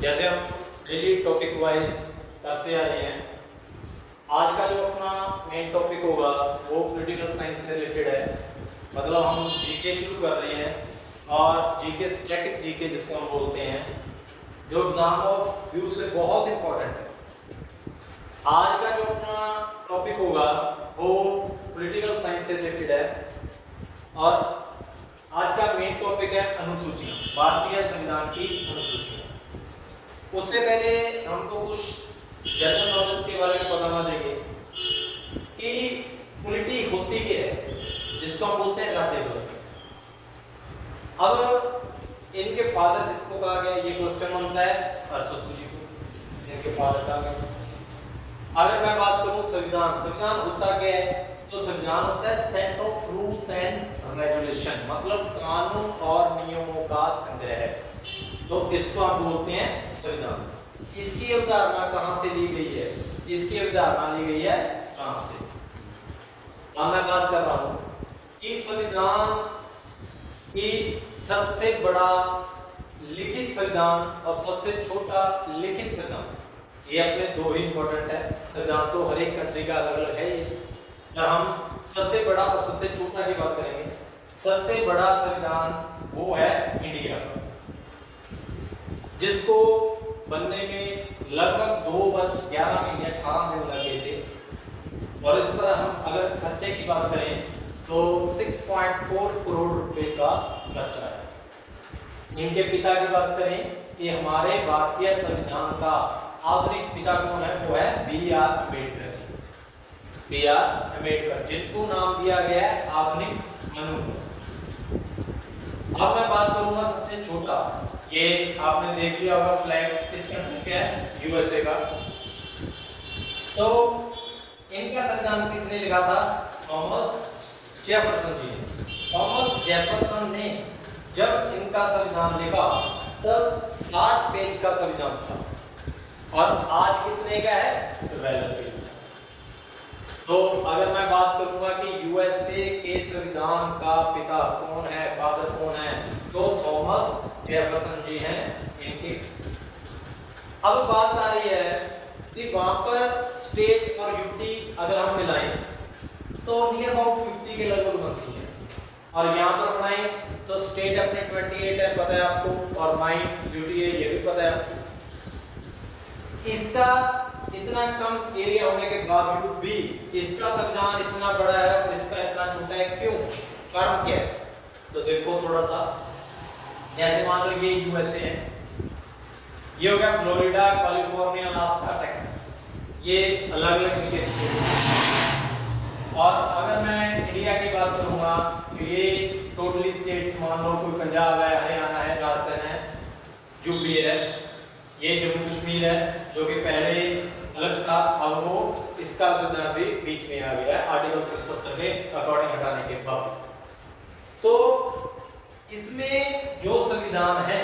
जैसे हम daily topic wise करते आ रहे हैं, आज का जो अपना मेन टॉपिक होगा वो पॉलिटिकल साइंस से रिलेटेड है। मतलब हम जीके शुरू कर रहे हैं और जीके स्टैटिक जीके जिसको हम बोलते हैं, जो एग्जाम ऑफ व्यू से बहुत इंपॉर्टेंट है। आज का जो अपना टॉपिक होगा वो पॉलिटिकल साइंस से रिलेटेड है और आज का मेन टॉपिक है अनुसूची, भारतीय संविधान की अनुसूची। उससे पहले हमको कुछ जनरल नॉलेज के बारे में बताना चाहिए कि पॉलिटी होती क्या है, जिसको हम बोलते हैं राज्य व्यवस्था। अब इनके फादर किसको कहा गया, ये क्वेश्चन बनता है अरस्तु जी को, इनके फादर कहा गया। अगर मैं बात करूं संविधान, संविधान होता क्या है, तो संविधान होता है set of rules and regulation, मतलब कानून और नियमों का संग्रह है, तो इसको हम बोलते हैं संविधान। इसकी अवधारणा कहां से ली गई है? इसकी अवधारणा ली गई है फ्रांस से। अब मैं बात कर रहा हूं कि संविधान की सबसे बड़ा लिखित संविधान और सबसे छोटा लिखित संविधान, ये अपने दो ही इंपॉर्टेंट है। संविधान तो हर एक कंट्री का अलग अलग है, पर हम सबसे बड़ा और सबसे छोटा की बात करेंगे। सबसे बड़ा संविधान वो है इंडिया का, जिसको बनने में लगभग 2 वर्ष 11 महीने 18 दिन लगे थे। और इस पर हम अगर खर्चे की बात करें तो 6.4 करोड़ रुपए का खर्चा है। इनके पिता की बात करें कि हमारे भारतीय संविधान का आधुनिक पिता कौन है, वो है बी.आर. अम्बेडकर। बी.आर. अम्बेडकर, जिनको नाम दिया गया है आधुनिक मनु। अब मैं बात करूंगा सबसे छोटा, ये आपने देख लिया होगा फ्लैग किस कंट्री का है, यूएसए का। तो इनका संविधान किसने लिखा था? थॉमस जेफरसन जी ने। थॉमस जेफरसन ने जब इनका संविधान लिखा तब 60 पेज का संविधान था और आज कितने का है? 12 पेज। तो अगर मैं बात करूंगा कि यूएसए के संविधान का पिता कौन है, फादर कौन है, तो थॉमस जेफरसन जी हैं इनके। अब बात आ रही है कि वहां पर स्टेट और यूटी अगर हम मिलाएं तो नियर अबाउट 50 के लगभग बनती है, और यहाँ पर बनाएं तो स्टेट अपने 28 है, पता है आपको, और 9 यूटी है, ये भी पता है आपको। इसका इतना कम एरिया होने के बावजूद भी इसका संविधान इतना बड़ा है और इसका इतना छोटा है, क्यों? कारण क्या है? तो देखो थोड़ा सा, जैसे मान लो ये यूएसए है, ये हो गया फ्लोरिडा, कैलिफोर्निया, अलास्का, टेक्सास, ये अलग अलग इनके स्टेट हैं। और अगर मैं इंडिया की बात करूंगा तो ये टोटली स्टेट्स, मान लो कोई पंजाब है, हरियाणा है, राजस्थान है, यूपी है, ये जम्मू कश्मीर है जो कि पहले अलग था, अब वो इसका संविधान भी बीच में आ गया है आर्टिकल 370 के अकॉर्डिंग हटाने के बाद। तो इसमें जो संविधान है,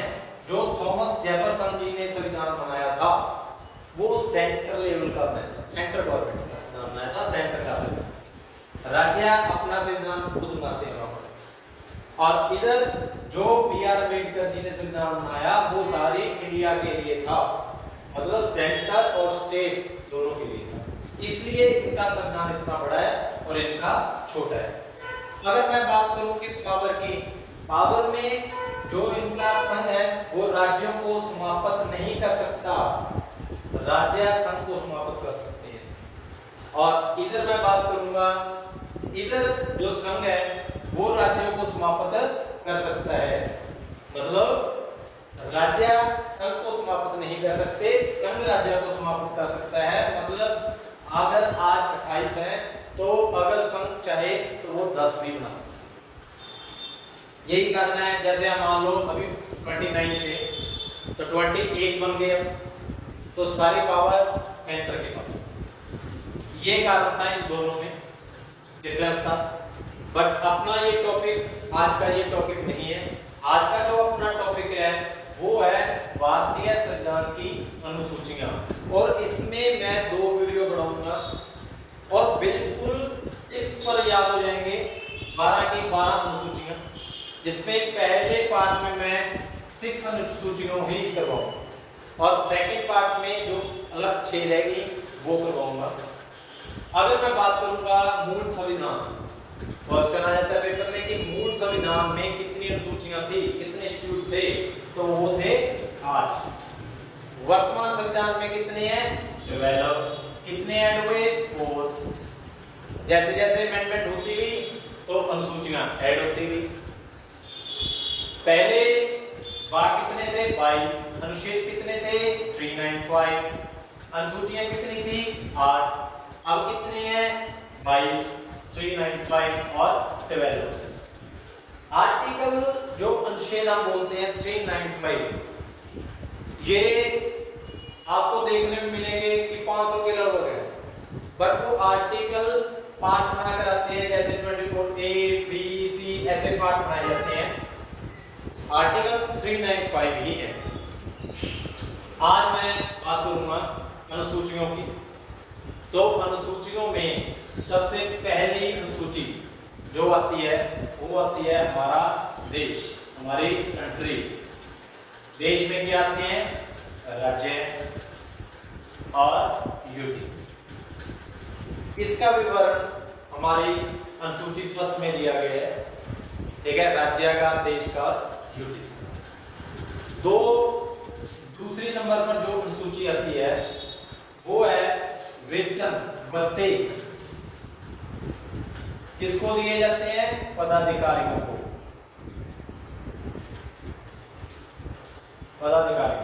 जो थॉमस जेफरसन जी ने संविधान बनाया था, वो सेंट्रल लेवल का बनाया था, सेंट्रल गवर्नमेंट का संविधान बनाया था, सेंटर का संविधान। राज्य अपना संविधान खुद बनाते हैं। और इधर जो बी.आर. अम्बेडकर जी ने संविधान बनाया वो सारी इंडिया के लिए था, मतलब सेंटर और स्टेट दोनों के लिए था, इसलिए इनका संविधान इतना बड़ा है और इनका छोटा है। अगर मैं बात करूं कि पावर की, पावर में जो इनका संघ है वो राज्यों को समाप्त नहीं कर सकता, राज्य संघ को समाप्त कर सकते हैं। और इधर मैं बात करूंगा, इधर जो संघ है वो राज्यों को समाप्त कर सकता है, मतलब राज्य संघ को समाप्त नहीं कर सकते, संघ राज्य को समाप्त कर सकता है। मतलब अगर आज 28 है तो अगर संघ चाहे तो वो 10 भी बना सकता है। यही कारण है, जैसे हम मान लो अभी 29 थे तो 28 बन गए, तो सारी पावर सेंटर के पास। ये कारण था, इन दोनों में डिफरेंस था। बट अपना ये टॉपिक, आज का ये टॉपिक नहीं है। आज का जो अपना टॉपिक है वो है भारतीय संविधान की अनुसूचियां, और इसमें मैं 2 वीडियो बनाऊंगा और बिल्कुल टिप्स पर याद हो जाएंगे 12 की 12 अनुसूचियां, जिसमें पहले पार्ट में मैं 6 अनुसूचियों ही करवाऊंगा। और सेकंड पार्ट में जो अलग 6 रहेगी वो करवाऊंगा। अगर मैं बात करूंगा मूल संविधान, क्वेश्चन आ जाता है पेपर में कि मूल संविधान में कितनी अनुसूचियां थी, कितने शेड्यूल थे, तो वो थे 8। वर्तमान संविधान में कितने हैं? 12। कितने ऐड हुए? 4। जैसे जैसे अमेंडमेंट होती गई तो अनुसूचियां ऐड होती गई। पहले बार कितने थे? 22। अनुच्छेद कितने थे? 395। अनुसूचियां कितनी थी? 8। अब कितने हैं? 22, 395 और 12। आर्टिकल जो अनुच्छेद हम बोलते हैं 395, ये आपको देखने में मिलेंगे कि 500 के लगभग है, बट वो आर्टिकल पार्ट बना कर आते हैं, जैसे 24A, B, C ऐसे पार्ट बनाए जाते हैं। आर्टिकल 395 ही है। आज मैं बात करूंगा अनुसूचियों की। तो अनुसूचियों में सबसे पहली अनुसूची जो आती है वो आती है हमारा देश, हमारी कंट्री। देश में क्या आते हैं? राज्य और यूटी। इसका विवरण हमारी अनुसूची फर्स्ट में दिया गया है, ठीक है, राज्य का, देश का, यूटी का। दूसरी नंबर पर जो अनुसूची आती है वो है वेतन भत्ते। किसको दिए जाते हैं? पदाधिकारियों को। पदाधिकारी,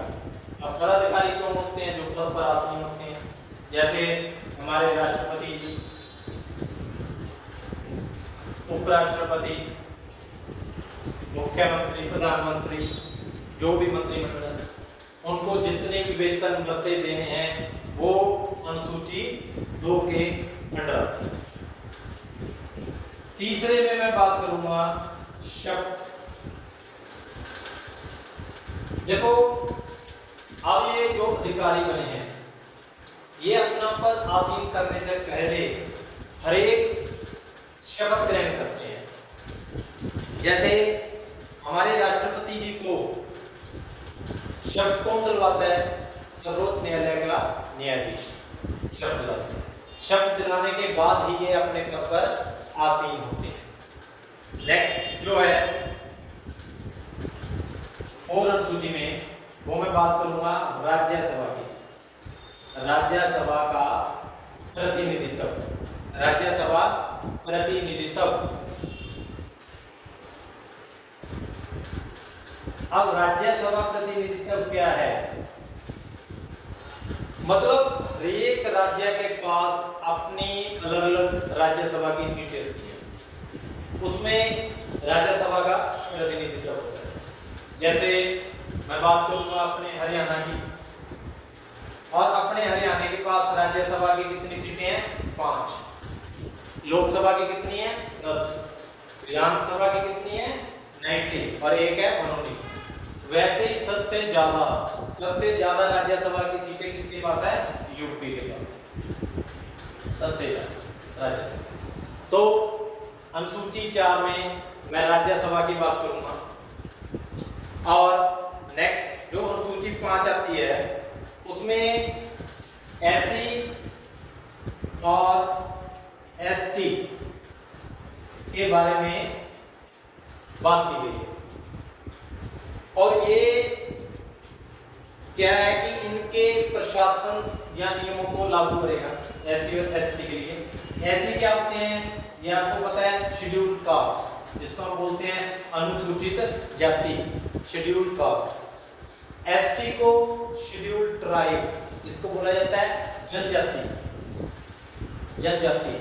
अब पदाधिकारी कौन होते हैं? जो पद पर आसीन होते हैं, जैसे हमारे राष्ट्रपति जी, उपराष्ट्रपति, मुख्यमंत्री, प्रधानमंत्री, जो भी मंत्रिमंडल है, उनको जितने भी वेतन भत्ते देने हैं वो अनुसूची 2 के अंडर आते हैं। तीसरे में मैं बात करूंगा शब्द। देखो, अब ये जो अधिकारी बने हैं ये अपना पद आसीन करने से पहले हर एक शपथ ग्रहण करते हैं। जैसे हमारे राष्ट्रपति जी को शपथ कौन दिलवाता है? सर्वोच्च न्यायालय का न्यायाधीश शपथ दिलाते हैं। शपथ दिलाने के बाद ही ये अपने पद पर आसीन होते हैं। नेक्स्ट जो है 4 अनुसूची में, वो मैं बात करूंगा राज्यसभा की। राज्यसभा का प्रतिनिधित्व, राज्यसभा प्रतिनिधित्व। अब राज्यसभा प्रतिनिधित्व क्या है? मतलब हर एक राज्य के पास अपनी अलग अलग राज्यसभा की सीटें होती हैं, उसमें राज्यसभा का प्रतिनिधित्व होता है। जैसे मैं बात करूंगा अपने हरियाणा की, और अपने हरियाणा के पास राज्यसभा की कितनी सीटें हैं? 5। लोकसभा की कितनी है? 10। विधानसभा की कितनी है? 90 और एक है 1 वैसे ही सबसे ज्यादा राज्यसभा की सीटें किसके पास है? यूपी के पास सबसे ज्यादा राज्यसभा। तो अनुसूची 4 में मैं राज्यसभा की बात करूंगा। और नेक्स्ट जो अनुसूची 5 आती है उसमें एससी और एसटी के बारे में बात की गई है। और ये क्या है कि इनके प्रशासन या नियमों को लागू करेगा एससी और एसटी के लिए। एससी क्या होते हैं? ये आपको पता है, शेड्यूल्ड कास्ट, जिसको हम बोलते हैं अनुसूचित जाति, शेड्यूल्ड कास्ट। एसटी को शेड्यूल्ड ट्राइब, जिसको बोला जाता है जनजाति, जनजाति,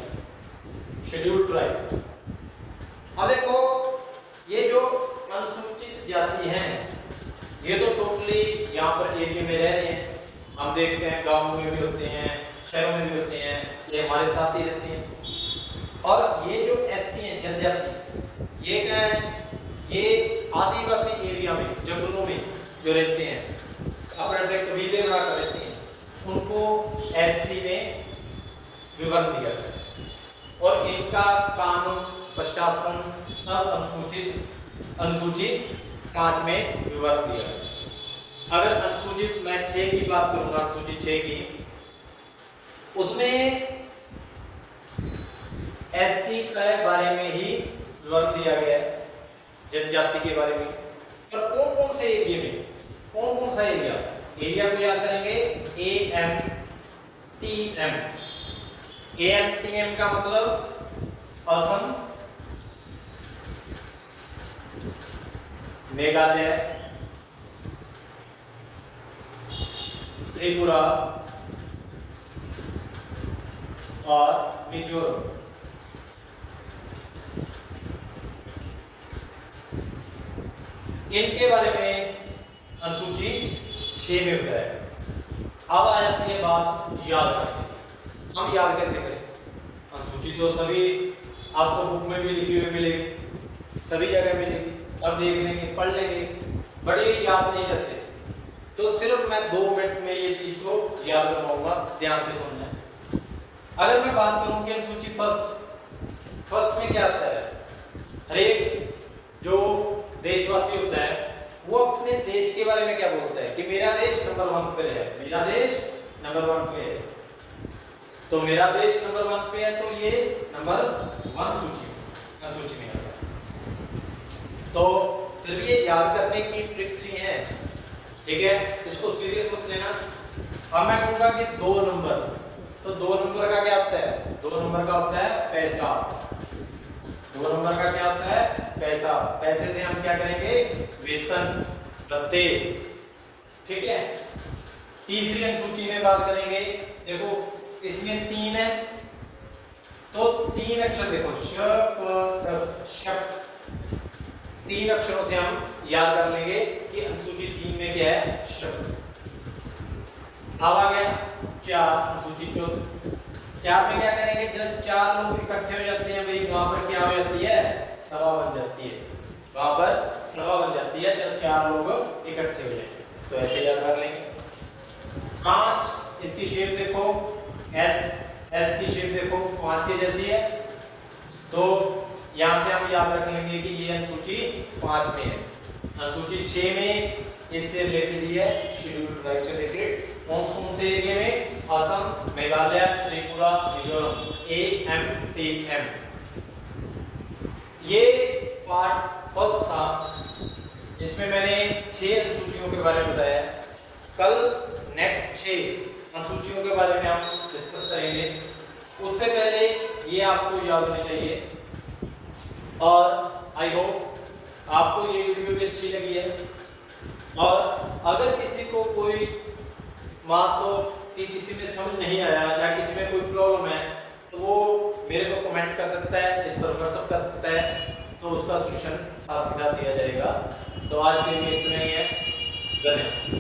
शेड्यूल्ड ट्राइब। अब देखो, ये जो अनुसूचित जाति हैं ये तो टोटली यहाँ पर एरिया में रह रहे हैं। हम देखते हैं गांवों में भी होते हैं, शहरों में भी होते हैं, ये हमारे साथ ही रहते हैं। और ये जो एसटी हैं, जनजाति, ये क्या है? ये आदिवासी एरिया में, जंगलों में जो रहते हैं, अपने कबीले बना कर रहते हैं, उनको एसटी में विवरण दिया जाता है। और इनका कानून, प्रशासन सब अनुसूचित 5 में विवरण दिया है। अगर अनुसूचित मैं 6 की बात करूंगा, अनुसूचित 6 की, उसमें एसटी के बारे में ही विवरण दिया गया है, जनजाति के बारे में। पर कौन कौन से एरिया में, कौन कौन सा एरिया, एरिया को याद करेंगे AMTM। AMTM का मतलब असम, मेघालय, त्रिपुरा और मिजोरम। इनके बारे में अनुसूची 6 में बताया। अब आ जाती है बात याद रखने की। हम याद कैसे करें? अनुसूची तो सभी आपको बुक में भी लिखी हुई मिलेगी, सभी जगह मिलेगी, अब देख लेंगे, पढ़ लेंगे, बड़े याद नहीं रहते। तो सिर्फ मैं 2 मिनट में ये चीज को याद करवाऊंगा, ध्यान से सुनना। अगर मैं बात करूं कि अनुसूची फर्स्ट में क्या आता है, हर एक जो देशवासी होता है वो अपने देश के बारे में क्या बोलता है कि मेरा देश नंबर 1 पे है, मेरा देश नंबर 1 पे है। तो मेरा देश नंबर 1 पे है, तो ये नंबर 1 सूची में आता है। तो सिर्फ ये याद करने की ट्रिक्स ही है, ठीक है, इसको सीरियस मत लेना। अब मैं कहूंगा कि 2 नंबर, तो 2 नंबर का क्या होता है? 2 नंबर का होता है पैसा। 2 नंबर का क्या होता है? पैसा। पैसे से हम क्या करेंगे? वेतन, भत्ते, ठीक है। तीसरी अनुसूची में बात करेंगे, देखो इसमें 3 है, तो 3 अक्षर देखो, शप 3 अक्षरों से हम याद कर लेंगे कि अनुसूची 3 में क्या है? शब्द। अब आ गया 4, अनुसूची 4 में क्या करेंगे? जब 4 लोग इकट्ठे हो जाते हैं भाई, वहां पर क्या हो जाती है? सभा बन जाती है। वहां पर सभा बन जाती है जब 4 लोग इकट्ठे हो जाएंगे। तो ऐसे याद कर लेंगे। 5, इसकी शेप देखो, एस की शेप देखो 5 के जैसी है, तो यहां से हम याद रख लेंगे कि ये अनुसूची 5 में है। अनुसूची 6 में इससे रिलेटेड ही है, शेड्यूल्ड ट्राइब से रिलेटेड। कौन से एरिया में? असम, मेघालय, त्रिपुरा, मिजोरम, AMTM। ये पार्ट फर्स्ट था जिसमें मैंने 6 अनुसूचियों के बारे में बताया। कल नेक्स्ट 6 अनुसूचियों के बारे में हम डिस्कस करेंगे। उससे पहले ये आपको याद होनी चाहिए, और आई होप आपको ये वीडियो भी अच्छी लगी है। और अगर किसी को कोई मान लो कि किसी में समझ नहीं आया या किसी में कोई प्रॉब्लम है, तो वो मेरे को कमेंट कर सकता है, इस पर व्हाट्सएप कर सकता है, तो उसका सॉल्यूशन साथ ही साथ दिया जाएगा। तो आज के लिए इतना ही है, धन्यवाद।